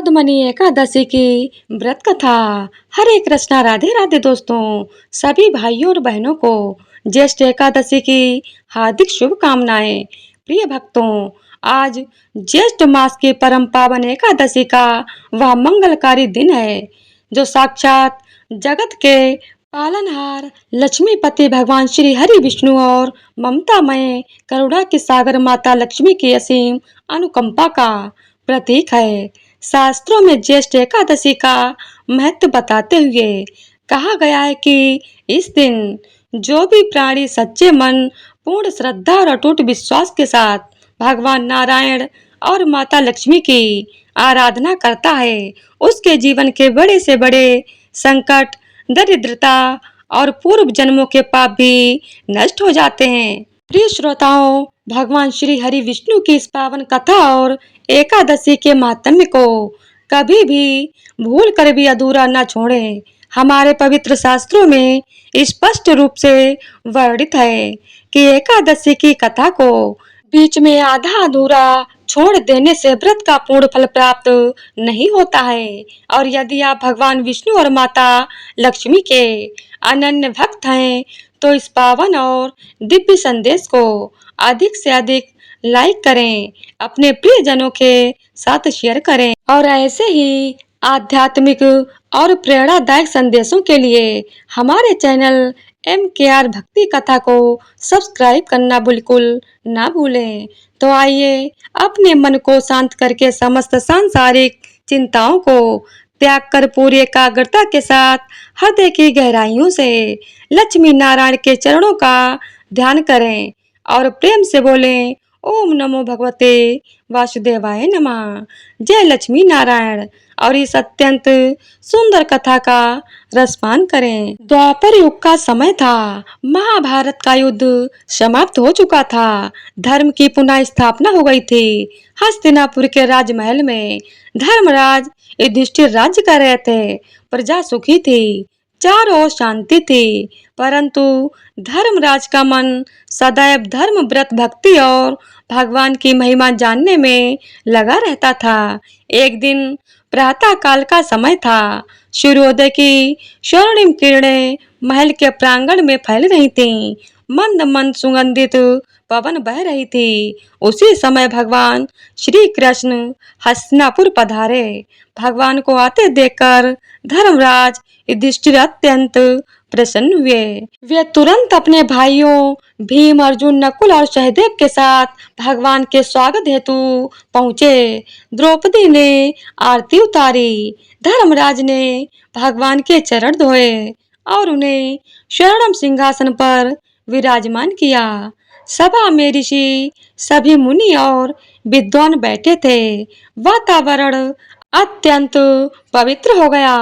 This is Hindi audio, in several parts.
पद्मनी एकादशी की व्रत कथा। हरे कृष्णा, राधे राधे दोस्तों। सभी भाइयों और बहनों को ज्येष्ठ एकादशी की हार्दिक शुभकामनाएं। प्रिय भक्तों, आज ज्येष्ठ मास की परम पावन एकादशी का वह मंगलकारी दिन है जो साक्षात जगत के पालनहार लक्ष्मीपति भगवान श्री हरि विष्णु और ममतामय करुणा की सागर माता लक्ष्मी की असीम अनुकंपा का प्रतीक है। शास्त्रों में ज्येष्ठ एकादशी का महत्व बताते हुए कहा गया है कि इस दिन जो भी प्राणी सच्चे मन, पूर्ण श्रद्धा और अटूट विश्वास के साथ भगवान नारायण और माता लक्ष्मी की आराधना करता है, उसके जीवन के बड़े से बड़े संकट, दरिद्रता और पूर्व जन्मों के पाप भी नष्ट हो जाते हैं। प्रिय श्रोताओं, भगवान श्री हरि विष्णु की इस पावन कथा और एकादशी के महात्म्य को कभी भी भूल कर भी अधूरा न छोड़ें। हमारे पवित्र शास्त्रों में स्पष्ट रूप से वर्णित है कि एकादशी की कथा को बीच में आधा अधूरा छोड़ देने से व्रत का पूर्ण फल प्राप्त नहीं होता है। और यदि आप भगवान विष्णु और माता लक्ष्मी के अनन्य भक्त हैं तो इस पावन और दिव्य संदेश को अधिक से अधिक लाइक करें, अपने प्रियजनों के साथ शेयर करें और ऐसे ही आध्यात्मिक और प्रेरणादायक संदेशों के लिए हमारे चैनल MKR भक्ति कथा को सब्सक्राइब करना बिल्कुल ना भूलें। तो आइए अपने मन को शांत करके समस्त सांसारिक चिंताओं को त्याग कर पूरी एकाग्रता के साथ हृदय की गहराइयों से लक्ष्मी नारायण के चरणों का ध्यान करें और प्रेम से बोलें, ओम नमो भगवते वासुदेवाय नमः। जय लक्ष्मी नारायण। और इस अत्यंत सुंदर कथा का रसपान करें। द्वापर युग का समय था। महाभारत का युद्ध समाप्त हो चुका था। धर्म की पुनः स्थापना हो गई थी। हस्तिनापुर के राजमहल में धर्मराज युधिष्ठिर राज्य कर रहे थे। प्रजा सुखी थी, चारों ओर शांति थी, परंतु धर्मराज का मन सदैव धर्म, व्रत, भक्ति और भगवान की महिमा जानने में लगा रहता था। एक दिन प्रातः काल का समय था। सूर्योदय की स्वर्णिम किरणें महल के प्रांगण में फैल रही थीं। मंद मंद सुगंधित पवन बह रही थी। उसी समय भगवान श्री कृष्ण हस्तिनापुर पधारे। भगवान को आते देखकर धर्मराज युधिष्ठिर अत्यंत प्रसन्न हुए। वे तुरंत अपने भाइयों भीम, अर्जुन, नकुल और सहदेव के साथ भगवान के स्वागत हेतु पहुँचे। द्रौपदी ने आरती उतारी। धर्मराज ने भगवान के चरण धोए और उन्हें स्वर्णम सिंहासन पर विराजमान किया। सभा में ऋषि, सभी मुनि और विद्वान बैठे थे। वातावरण अत्यंत पवित्र हो गया।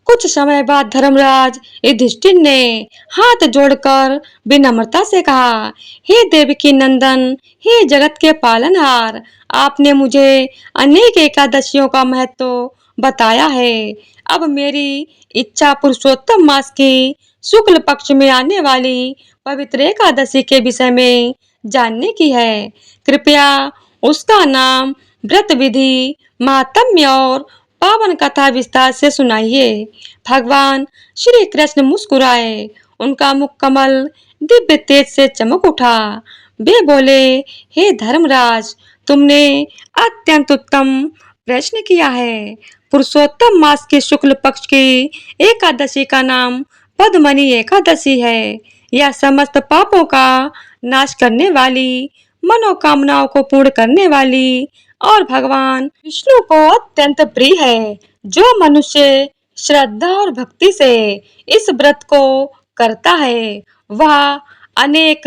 कुछ समय बाद धर्मराज युधिष्ठिर ने हाथ जोड़कर विनम्रता से कहा, हे देवकी नंदन, हे जगत के पालनहार, आपने मुझे अनेक एकादशियों का महत्व बताया है। अब मेरी इच्छा पुरुषोत्तम मास की शुक्ल पक्ष में आने वाली पवित्र एकादशी के विषय में जानने की है। कृपया उसका नाम, व्रत विधि, महात्म्य और पावन कथा विस्तार से सुनाइए। भगवान श्री कृष्ण मुस्कुराए। उनका मुख कमल दिव्य तेज से चमक उठा। वे बोले, हे धर्मराज, तुमने अत्यंत उत्तम प्रश्न किया है। पुरुषोत्तम मास की शुक्ल पक्ष की एकादशी का नाम पद्मनी एकादशी है। यह समस्त पापों का नाश करने वाली, मनोकामनाओं को पूर्ण करने वाली और भगवान विष्णु को अत्यंत प्रिय है। जो मनुष्य श्रद्धा और भक्ति से इस व्रत को करता है वह अनेक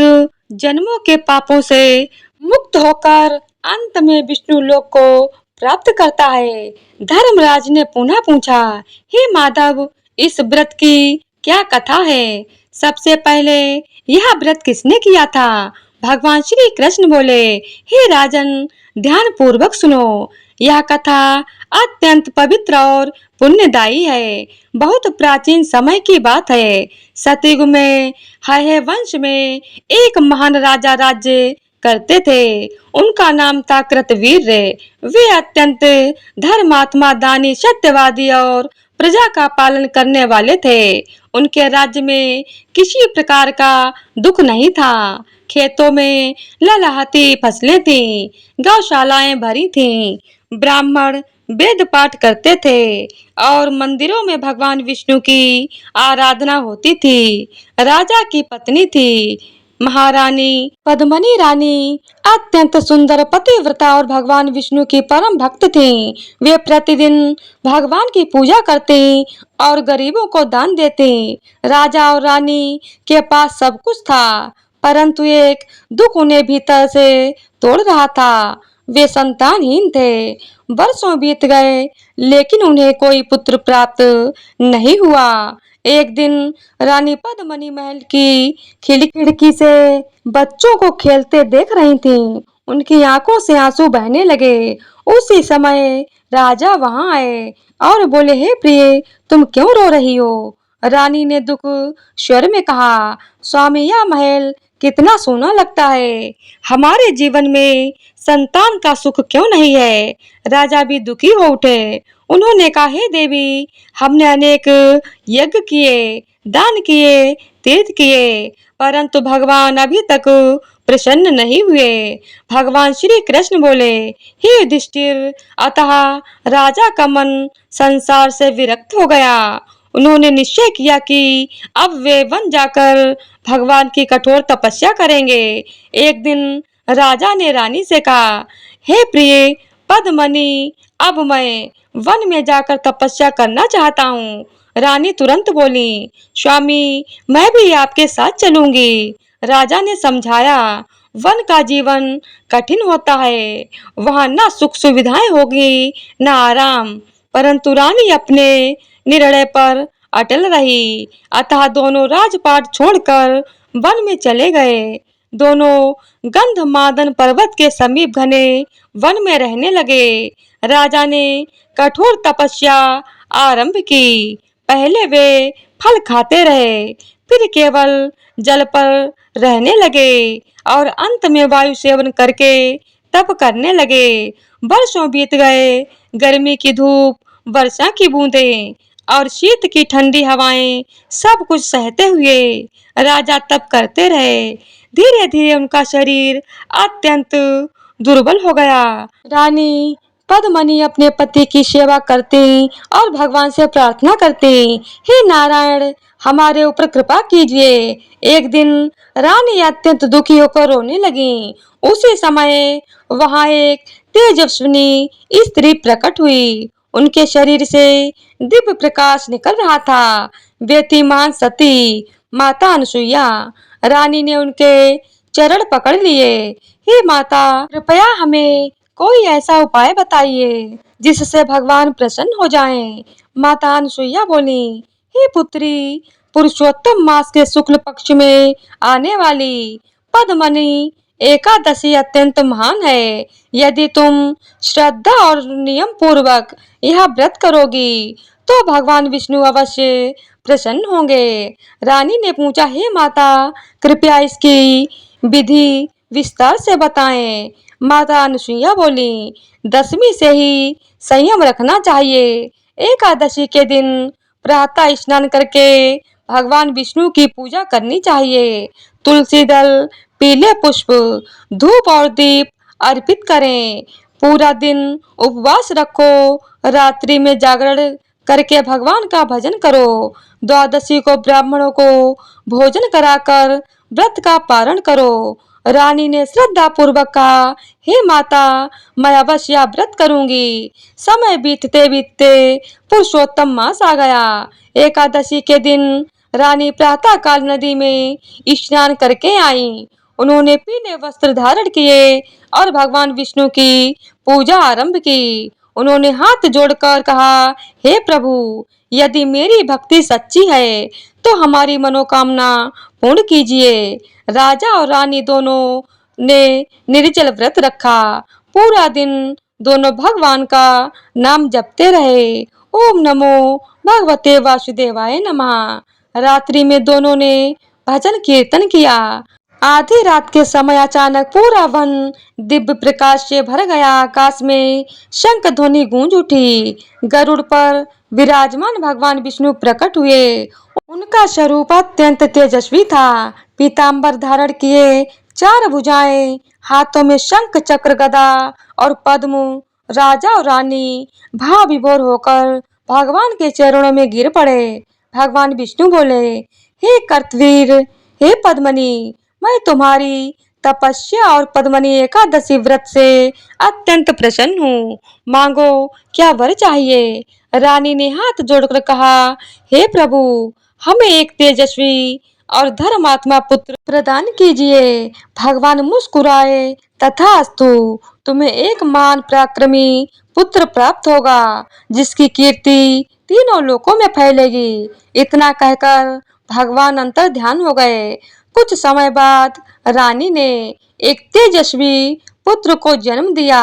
जन्मों के पापों से मुक्त होकर अंत में विष्णु लोक को प्राप्त करता है। धर्मराज ने पुनः पूछा, हे माधव, इस व्रत की क्या कथा है? सबसे पहले यह व्रत किसने किया था? भगवान श्री कृष्ण बोले, हे राजन, ध्यान पूर्वक सुनो। यह कथा अत्यंत पवित्र और पुण्यदायी है। बहुत प्राचीन समय की बात है। सतयुग में हय वंश में एक महान राजा राज्य करते थे। उनका नाम था कृतवीर। वे अत्यंत धर्मात्मा, दानी, सत्यवादी और प्रजा का पालन करने वाले थे। उनके राज्य में किसी प्रकार का दुख नहीं था। खेतों में ललहाती फसलें थीं, गौशालाएं भरी थीं, ब्राह्मण वेद पाठ करते थे और मंदिरों में भगवान विष्णु की आराधना होती थी। राजा की पत्नी थी महारानी पद्मनी रानी, अत्यंत सुंदर, पतिव्रता और भगवान विष्णु की परम भक्त थीं। वे प्रतिदिन भगवान की पूजा करती और गरीबों को दान देती। राजा और रानी के पास सब कुछ था, परंतु एक दुख उन्हें भीतर से तोड़ रहा था। वे संतानहीन थे। वर्षों बीत गए, लेकिन उन्हें कोई पुत्र प्राप्त नहीं हुआ। एक दिन रानी पद्मनी महल की खिड़की से बच्चों को खेलते देख रही थीं। उनकी आंखों से आंसू बहने लगे। उसी समय राजा वहां आए और बोले, हे प्रिय, तुम क्यों रो रही हो? रानी ने दुख स्वर में कहा, स्वामी, यह महल कितना सोना लगता है। हमारे जीवन में संतान का सुख क्यों नहीं है? राजा भी दुखी हो उठे। उन्होंने कहा, हे देवी, हमने अनेक यज्ञ किए, दान किए, तीर्थ किए, परंतु भगवान अभी तक प्रसन्न नहीं हुए। भगवान श्री कृष्ण बोले, हे युधिष्ठिर, अतः राजा का मन संसार से विरक्त हो गया। उन्होंने निश्चय किया कि अब वे वन जाकर भगवान की कठोर तपस्या करेंगे। एक दिन राजा ने रानी से कहा, हे प्रिय पद्मनी, अब मैं वन में जाकर तपस्या करना चाहता हूँ। रानी तुरंत बोली, स्वामी, मैं भी आपके साथ चलूंगी। राजा ने समझाया, वन का जीवन कठिन होता है, वहाँ न सुख सुविधाएं होगी न आराम। परंतु रानी अपने निर्णय पर अटल रही। अतः दोनों राजपाट छोड़कर वन में चले गए। दोनों गंधमादन पर्वत के समीप घने वन में रहने लगे। राजा ने कठोर तपस्या आरंभ की। पहले वे फल खाते रहे, फिर केवल जल पर रहने लगे और अंत में वायु सेवन करके तप करने लगे। वर्षों बीत गए। गर्मी की धूप, वर्षा की बूंदें और शीत की ठंडी हवाएं सब कुछ सहते हुए राजा तप करते रहे। धीरे धीरे उनका शरीर अत्यंत दुर्बल हो गया। रानी पद्मनी अपने पति की सेवा करती और भगवान से प्रार्थना करती, हे नारायण, हमारे ऊपर कृपा कीजिए। एक दिन रानी अत्यंत दुखी होकर रोने लगी। उसी समय वहां एक तेजस्विनी स्त्री प्रकट हुई। उनके शरीर से दिव्य प्रकाश निकल रहा था। वे थी महान सती माता अनसुईया। रानी ने उनके चरण पकड़ लिए। हे माता, कृपया हमें कोई ऐसा उपाय बताइए जिससे भगवान प्रसन्न हो जाएं। माता अनसुईया बोली, हे पुत्री, पुरुषोत्तम मास के शुक्ल पक्ष में आने वाली पद्मनी एकादशी अत्यंत महान है। यदि तुम श्रद्धा और नियम पूर्वक यह व्रत करोगी तो भगवान विष्णु अवश्य प्रसन्न होंगे। रानी ने पूछा, हे माता, कृपया इसकी विधि विस्तार से बताएं। माता अनसुईया बोली, दशमी से ही संयम रखना चाहिए। एकादशी के दिन प्रातः स्नान करके भगवान विष्णु की पूजा करनी चाहिए। तुलसी दल, पीले पुष्प, धूप और दीप अर्पित करें। पूरा दिन उपवास रखो। रात्रि में जागरण करके भगवान का भजन करो। द्वादशी को ब्राह्मणों को भोजन कराकर व्रत का पारण करो। रानी ने श्रद्धा पूर्वक कहा, हे माता, मैं अवश्य यह व्रत करूंगी। समय बीतते बीतते पुरुषोत्तम मास आ गया। एकादशी के दिन रानी प्रातः काल नदी में स्नान करके आई। उन्होंने पीले वस्त्र धारण किए और भगवान विष्णु की पूजा आरंभ की। उन्होंने हाथ जोड़कर कहा, हे प्रभु, यदि मेरी भक्ति सच्ची है तो हमारी मनोकामना पूर्ण कीजिए। राजा और रानी दोनों ने निर्जल व्रत रखा। पूरा दिन दोनों भगवान का नाम जपते रहे। ओम नमो भगवते वासुदेवाय नमः। रात्रि में दोनों ने भजन कीर्तन किया। आधी रात के समय अचानक पूरा वन दिव्य प्रकाश से भर गया। आकाश में शंख ध्वनि गूंज उठी। गरुड़ पर विराजमान भगवान विष्णु प्रकट हुए। उनका स्वरूप अत्यंत तेजस्वी था। पीतांबर धारण किए, चार भुजाएं, हाथों में शंख चक्र गदा और पद्म। राजा और रानी भाव विभोर होकर भगवान के चरणों में गिर पड़े। भगवान विष्णु बोले, हे कर्तवीर, हे पद्मनी, मैं तुम्हारी तपस्या और पद्मनी एकादशी व्रत से अत्यंत प्रसन्न हूँ। मांगो, क्या वर चाहिए? रानी ने हाथ जोड़कर कहा, हे प्रभु, हमें एक तेजस्वी और धर्मात्मा पुत्र प्रदान कीजिए। भगवान मुस्कुराए, तथास्तु, तुम्हें एक महान पराक्रमी पुत्र प्राप्त होगा, जिसकी कीर्ति तीनों लोकों में फैलेगी। इतना कहकर भगवान अंतर ध्यान हो गए। कुछ समय बाद रानी ने एक तेजस्वी पुत्र को जन्म दिया।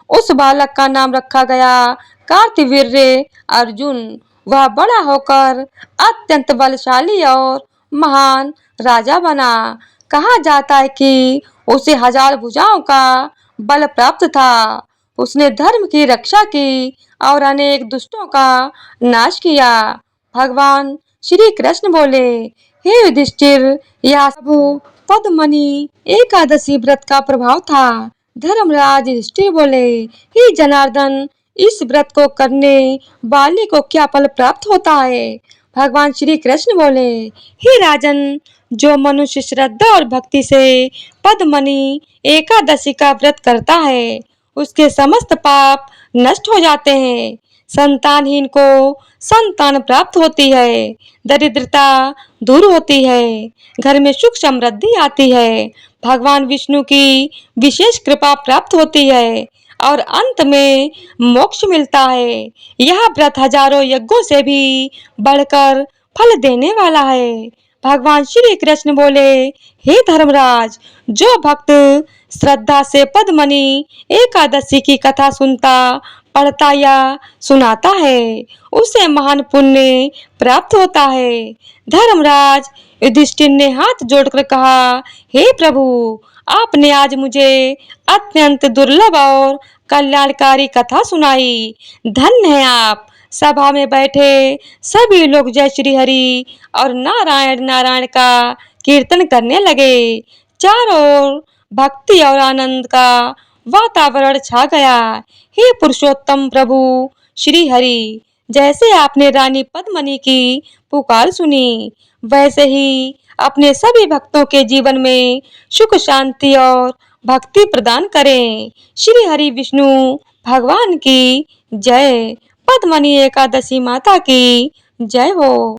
उस बालक का नाम रखा गया कार्तवीर्य अर्जुन। वह बड़ा होकर अत्यंत बलशाली और महान राजा बना। कहा जाता है कि उसे 1000 भुजाओं का बल प्राप्त था। उसने धर्म की रक्षा की और अनेक दुष्टों का नाश किया। भगवान श्री कृष्ण बोले, हे युधिष्ठिर, यह सब पद्मनी एकादशी व्रत का प्रभाव था। धर्मराज युधिष्ठिर बोले, हे जनार्दन, इस व्रत को करने वाले को क्या फल प्राप्त होता है? भगवान श्री कृष्ण बोले, हे राजन, जो मनुष्य श्रद्धा और भक्ति से पद्मनी एकादशी का व्रत करता है, उसके समस्त पाप नष्ट हो जाते हैं। संतानहीन को संतान प्राप्त होती है, दरिद्रता दूर होती है, घर में सुख समृद्धि आती है, भगवान विष्णु की विशेष कृपा प्राप्त होती है और अंत में मोक्ष मिलता है। यह व्रत हजारों यज्ञों से भी बढ़कर फल देने वाला है। भगवान श्री कृष्ण बोले, हे धर्मराज, जो भक्त श्रद्धा से पद्मनी एकादशी की कथा सुनता, पढ़ता या सुनाता है, उसे महान पुण्य प्राप्त होता है। धर्मराज युधिष्ठिर ने हाथ जोड़कर कहा, हे प्रभु, आपने आज मुझे अत्यंत दुर्लभ और कल्याणकारी कथा सुनाई। धन्य है आप। सभा में बैठे सभी लोग जय श्री हरि और नारायण नारायण का कीर्तन करने लगे। चारों ओर भक्ति और आनंद का वातावरण छा गया। हे पुरुषोत्तम प्रभु श्री हरि, जैसे आपने रानी पद्मनी की पुकार सुनी, वैसे ही अपने सभी भक्तों के जीवन में सुख शांति और भक्ति प्रदान करें। श्री हरि विष्णु भगवान की जय। पद्मनी एकादशी माता की जय हो।